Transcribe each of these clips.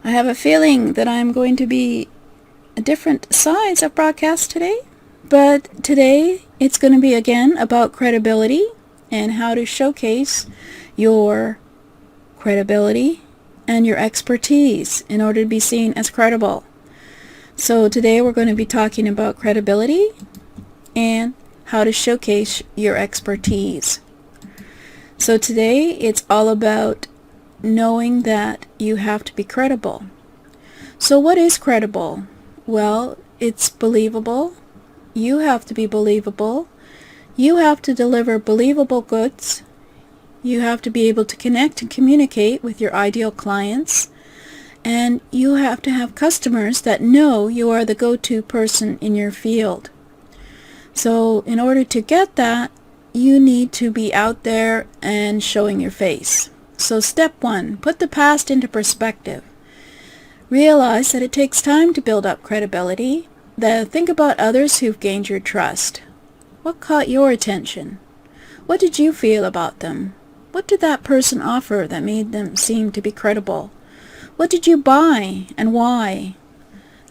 I have a feeling that I'm going to be a different size of broadcast today, but today it's going to be again about credibility and how to showcase your credibility and your expertise in order to be seen as credible. So today we're going to be talking about credibility and how to showcase your expertise. So today it's all about knowing that you have to be credible. So what is credible? Well, it's believable. You have to be believable. You have to deliver believable goods. You have to be able to connect and communicate with your ideal clients. And you have to have customers that know you are the go-to person in your field. So in order to get that, you need to be out there and showing your face. So step 1, put the past into perspective. Realize that it takes time to build up credibility. Think about others who've gained your trust. What caught your attention? What did you feel about them? What did that person offer that made them seem to be credible? What did you buy and why?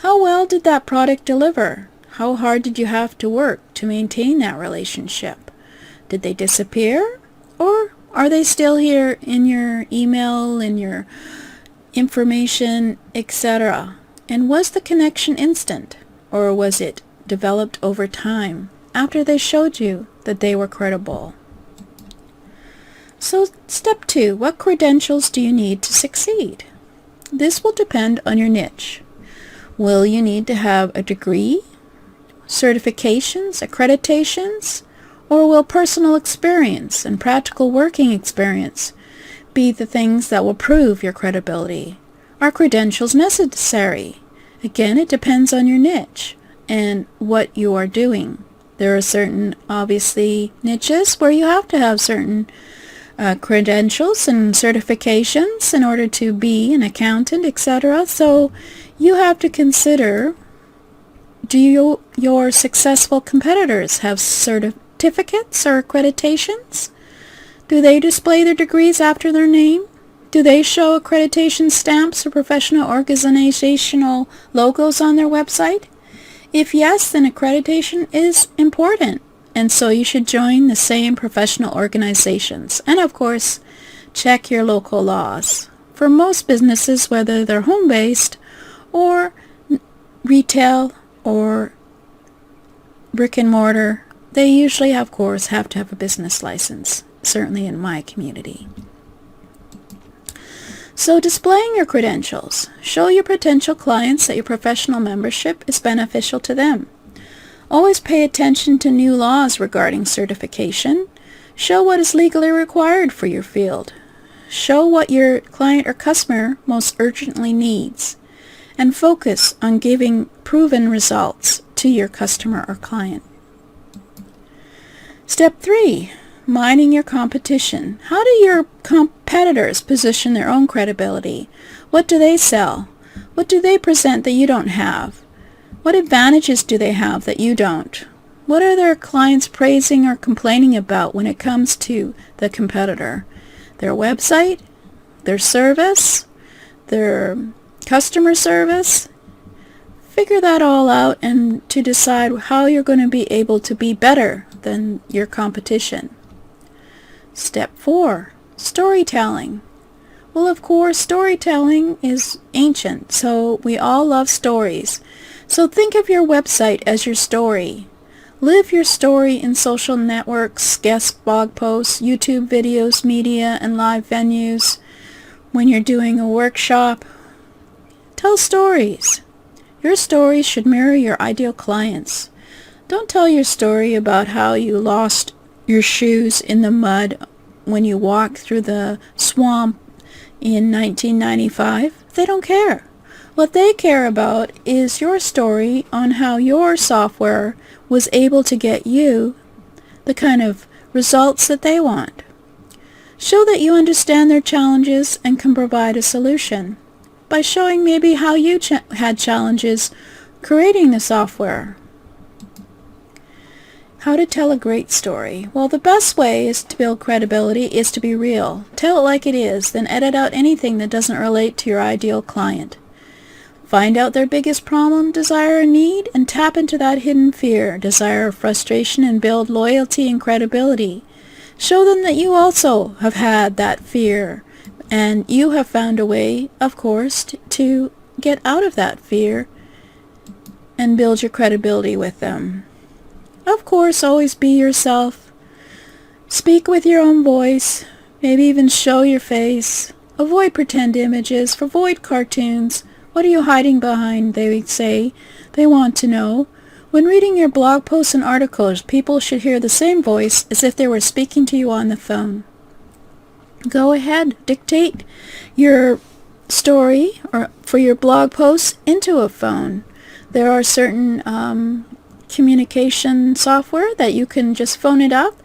How well did that product deliver? How hard did you have to work to maintain that relationship? Did they disappear? Or are they still here in your email, in your information, etc.? And was the connection instant? Or was it developed over time after they showed you that they were credible? So step 2, what credentials do you need to succeed? This will depend on your niche. Will you need to have a degree, certifications, accreditations, or will personal experience and practical working experience be the things that will prove your credibility? Are credentials necessary? Again, it depends on your niche and what you are doing. There are certain, obviously, niches where you have to have certain credentials and certifications in order to be an accountant, etc. So you have to consider, do your successful competitors have certificates or accreditations? Do they display their degrees after their name? Do they show accreditation stamps or professional organizational logos on their website? If yes, then accreditation is important, and so you should join the same professional organizations. And of course, check your local laws. For most businesses, whether they're home-based or retail or brick and mortar, they usually, of course, have to have a business license, certainly in my community. So displaying your credentials. Show your potential clients that your professional membership is beneficial to them. Always pay attention to new laws regarding certification. Show what is legally required for your field. Show what your client or customer most urgently needs. And focus on giving proven results to your customer or client. Step 3, mining your competition. How do your competitors position their own credibility? What do they sell? What do they present that you don't have? What advantages do they have that you don't? What are their clients praising or complaining about when it comes to the competitor? Their website? Their service? Their customer service? Figure that all out and to decide how you're going to be able to be better than your competition. Step 4, storytelling. Well, of course, storytelling is ancient, so we all love stories. So think of your website as your story. Live your story in social networks, guest blog posts, YouTube videos, media, and live venues. When you're doing a workshop, tell stories. Your stories should mirror your ideal clients. Don't tell your story about how you lost your shoes in the mud when you walked through the swamp in 1995. They don't care. What they care about is your story on how your software was able to get you the kind of results that they want. Show that you understand their challenges and can provide a solution by showing maybe how you had challenges creating the software. How to tell a great story. Well, the best way is to build credibility is to be real. Tell it like it is, then edit out anything that doesn't relate to your ideal client. Find out their biggest problem, desire, or need, and tap into that hidden fear, desire, or frustration, and build loyalty and credibility. Show them that you also have had that fear, and you have found a way, of course, to get out of that fear and build your credibility with them. Of course, always be yourself. Speak with your own voice, maybe even show your face. Avoid pretend images, avoid cartoons. What are you hiding behind, they would say. They want to know. When reading your blog posts and articles, people should hear the same voice as if they were speaking to you on the phone. Go ahead, dictate your story or for your blog posts into a phone. There are certain communication software that you can just phone it up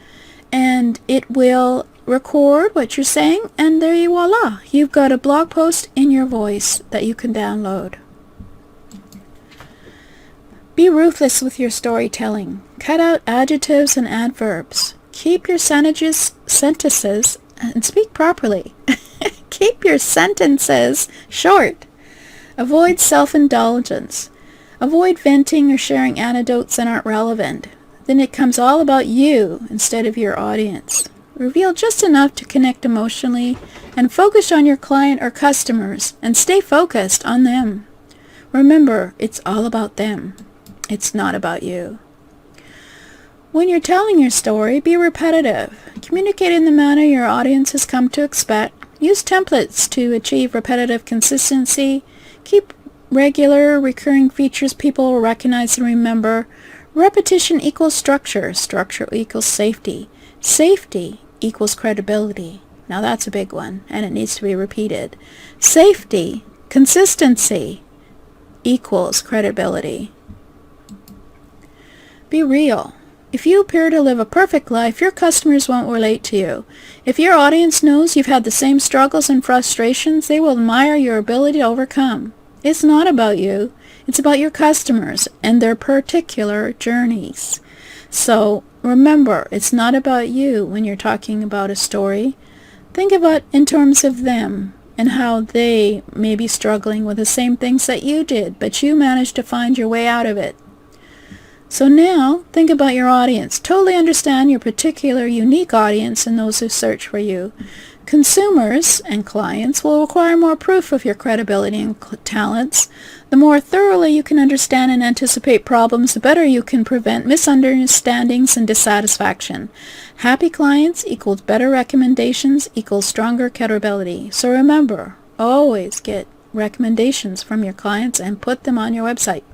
and it will record what you're saying, and there you voila, you've got a blog post in your voice that you can download. Be ruthless with your storytelling. Cut out adjectives and adverbs. Keep your sentences and speak properly. Keep your sentences short. Avoid self-indulgence. Avoid venting or sharing anecdotes that aren't relevant. Then it comes all about you instead of your audience. Reveal just enough to connect emotionally and focus on your client or customers and stay focused on them. Remember, it's all about them. It's not about you. When you're telling your story, be repetitive. Communicate in the manner your audience has come to expect. Use templates to achieve repetitive consistency. Keep regular, recurring features people will recognize and remember. Repetition equals structure. Structure equals safety. Safety equals credibility. Now that's a big one, and it needs to be repeated. Safety, consistency equals credibility. Be real. If you appear to live a perfect life, your customers won't relate to you. If your audience knows you've had the same struggles and frustrations, they will admire your ability to overcome. It's not about you. It's about your customers and their particular journeys. So remember, it's not about you when you're talking about a story. Think about in terms of them and how they may be struggling with the same things that you did, but you managed to find your way out of it. So now, think about your audience. Totally understand your particular unique audience and those who search for you. Consumers and clients will require more proof of your credibility and talents. The more thoroughly you can understand and anticipate problems, the better you can prevent misunderstandings and dissatisfaction. Happy clients equals better recommendations equals stronger credibility. So remember, always get recommendations from your clients and put them on your website.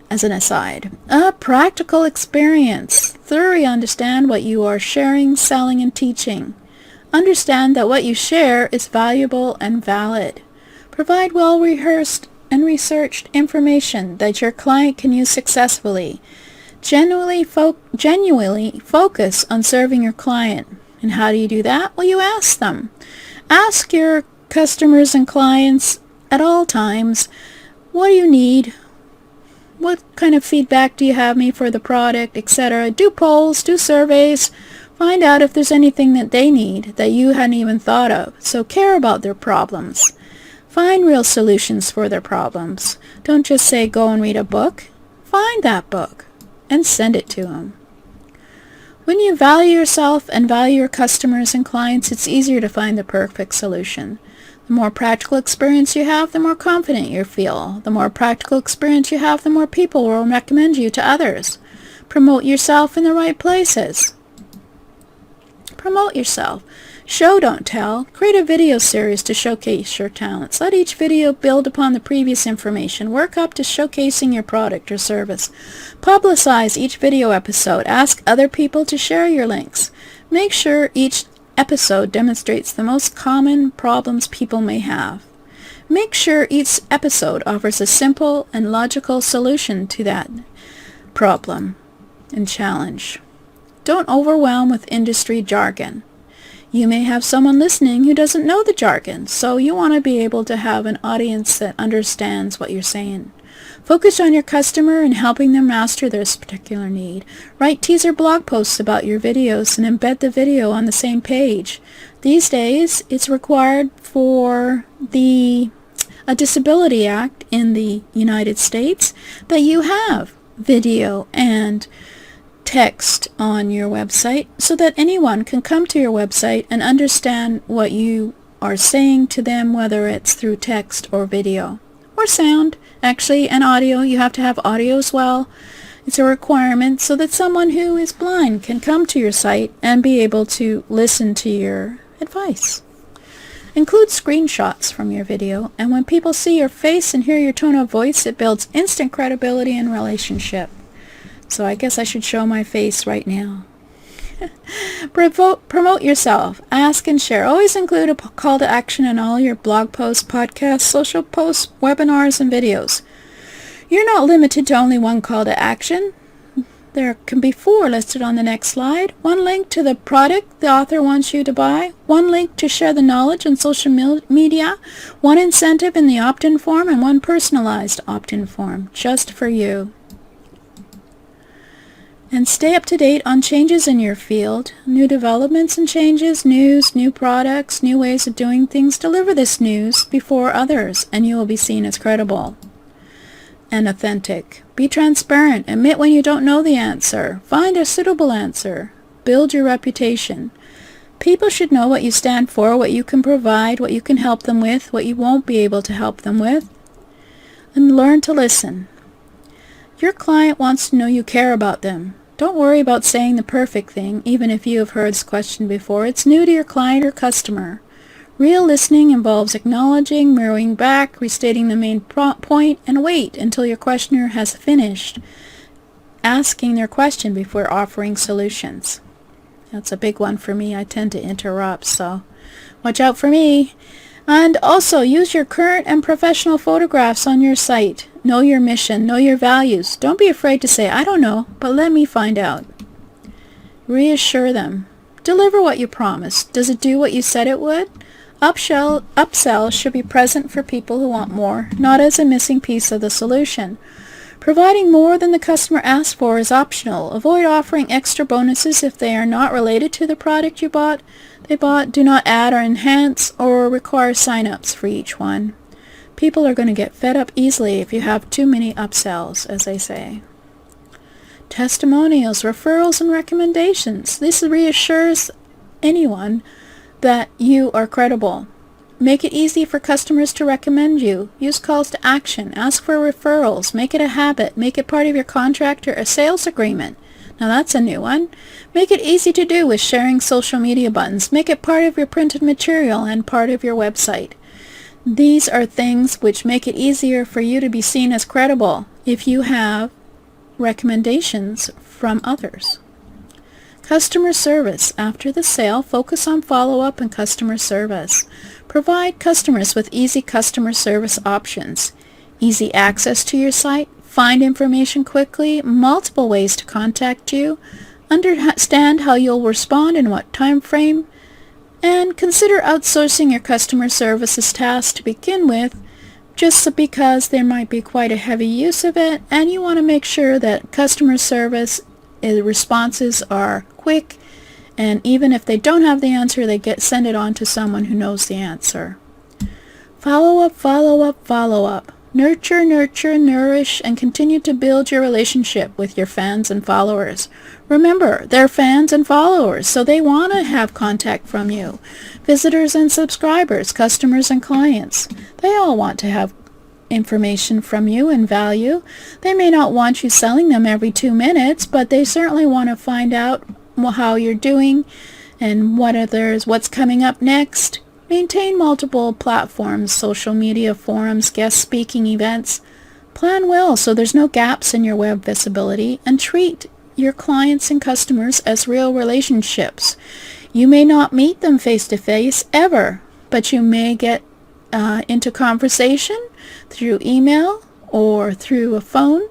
As an aside, a practical experience. Thoroughly understand what you are sharing, selling, and teaching. Understand that what you share is valuable and valid. Provide well-rehearsed and researched information that your client can use successfully. Genuinely focus on serving your client. And how do you do that? Well, you ask them. Ask your customers and clients at all times, what do you need? What kind of feedback do you have me for the product, etc.? Do polls, do surveys. Find out if there's anything that they need that you hadn't even thought of. So care about their problems. Find real solutions for their problems. Don't just say go and read a book. Find that book and send it to them. When you value yourself and value your customers and clients, it's easier to find the perfect solution. The more practical experience you have, the more confident you feel. The more practical experience you have, the more people will recommend you to others. Promote yourself in the right places. Promote yourself. Show, don't tell. Create a video series to showcase your talents. Let each video build upon the previous information. Work up to showcasing your product or service. Publicize each video episode. Ask other people to share your links. Make sure each episode demonstrates the most common problems people may have. Make sure each episode offers a simple and logical solution to that problem and challenge. Don't overwhelm with industry jargon. You may have someone listening who doesn't know the jargon, so you want to be able to have an audience that understands what you're saying. Focus on your customer and helping them master their particular need. Write teaser blog posts about your videos and embed the video on the same page. These days, it's required for the a disability act in the United States, that you have video and text on your website so that anyone can come to your website and understand what you are saying to them, whether it's through text or video or sound. Actually, and audio. You have to have audio as well. It's a requirement so that someone who is blind can come to your site and be able to listen to your advice. Include screenshots from your video, and when people see your face and hear your tone of voice, it builds instant credibility and relationship. So I guess I should show my face right now. Promote yourself. Ask and share. Always include a call to action in all your blog posts, podcasts, social posts, webinars, and videos. You're not limited to only one call to action. There can be 4 listed on the next slide. 1 link to the product the author wants you to buy. 1 link to share the knowledge on social media. 1 incentive in the opt-in form, and 1 personalized opt-in form just for you. And stay up to date on changes in your field, new developments and changes, news, new products, new ways of doing things. Deliver this news before others, and you will be seen as credible and authentic. Be transparent. Admit when you don't know the answer. Find a suitable answer. Build your reputation. People should know what you stand for, what you can provide, what you can help them with, what you won't be able to help them with. And learn to listen. Your client wants to know you care about them. Don't worry about saying the perfect thing, even if you have heard this question before. It's new to your client or customer. Real listening involves acknowledging, mirroring back, restating the main point, and wait until your questioner has finished asking their question before offering solutions. That's a big one for me. I tend to interrupt, so watch out for me. And also, use your current and professional photographs on your site. Know your mission. Know your values. Don't be afraid to say, I don't know, but let me find out. Reassure them. Deliver what you promised. Does it do what you said it would? Upsell should be present for people who want more, not as a missing piece of the solution. Providing more than the customer asked for is optional. Avoid offering extra bonuses if they are not related to the product they bought. Do not add or enhance or require sign-ups for each one. People are going to get fed up easily if you have too many upsells, as they say. Testimonials, referrals, and recommendations. This reassures anyone that you are credible. Make it easy for customers to recommend you. Use calls to action. Ask for referrals. Make it a habit. Make it part of your contract or a sales agreement. Now that's a new one. Make it easy to do with sharing social media buttons. Make it part of your printed material and part of your website. These are things which make it easier for you to be seen as credible if you have recommendations from others. Customer service. After the sale, focus on follow-up and customer service. Provide customers with easy customer service options. Easy access to your site. Find information quickly. Multiple ways to contact you. Understand how you'll respond in what time frame. And consider outsourcing your customer services tasks to begin with, just because there might be quite a heavy use of it, and you want to make sure that customer service responses are quick, and even if they don't have the answer, send it on to someone who knows the answer. Follow up, follow up, follow up. Nurture, nurture, nourish, and continue to build your relationship with your fans and followers. Remember, they're fans and followers, so they want to have contact from you. Visitors and subscribers, customers and clients, they all want to have information from you and value. They may not want you selling them every 2 minutes, but they certainly want to find out how you're doing and what's coming up next. Maintain multiple platforms, social media, forums, guest speaking events. Plan well so there's no gaps in your web visibility, and treat your clients and customers as real relationships. You may not meet them face to face ever, but you may get into conversation through email or through a phone.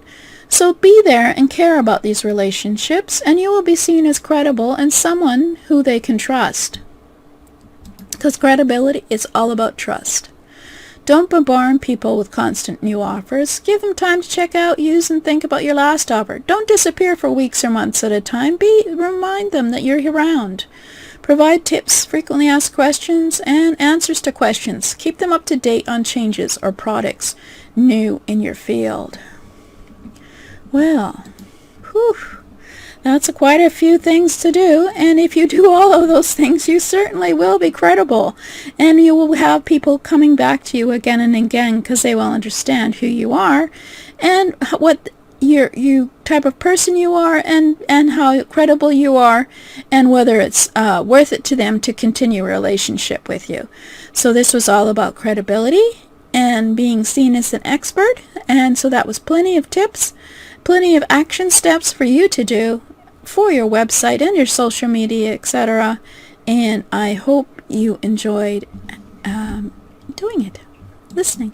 So be there and care about these relationships, and you will be seen as credible and someone who they can trust. Because credibility is all about trust. Don't bombard people with constant new offers. Give them time to check out, use, and think about your last offer. Don't disappear for weeks or months at a time. Remind them that you're around. Provide tips, frequently asked questions, and answers to questions. Keep them up to date on changes or products new in your field. Well, whew, that's quite a few things to do, and if you do all of those things, you certainly will be credible, and you will have people coming back to you again and again because they will understand who you are and what you type of person you are, and how credible you are, and whether it's worth it to them to continue a relationship with you. So this was all about credibility and being seen as an expert, and so that was plenty of tips, plenty of action steps for you to do for your website and your social media, etc. And I hope you enjoyed doing it, listening.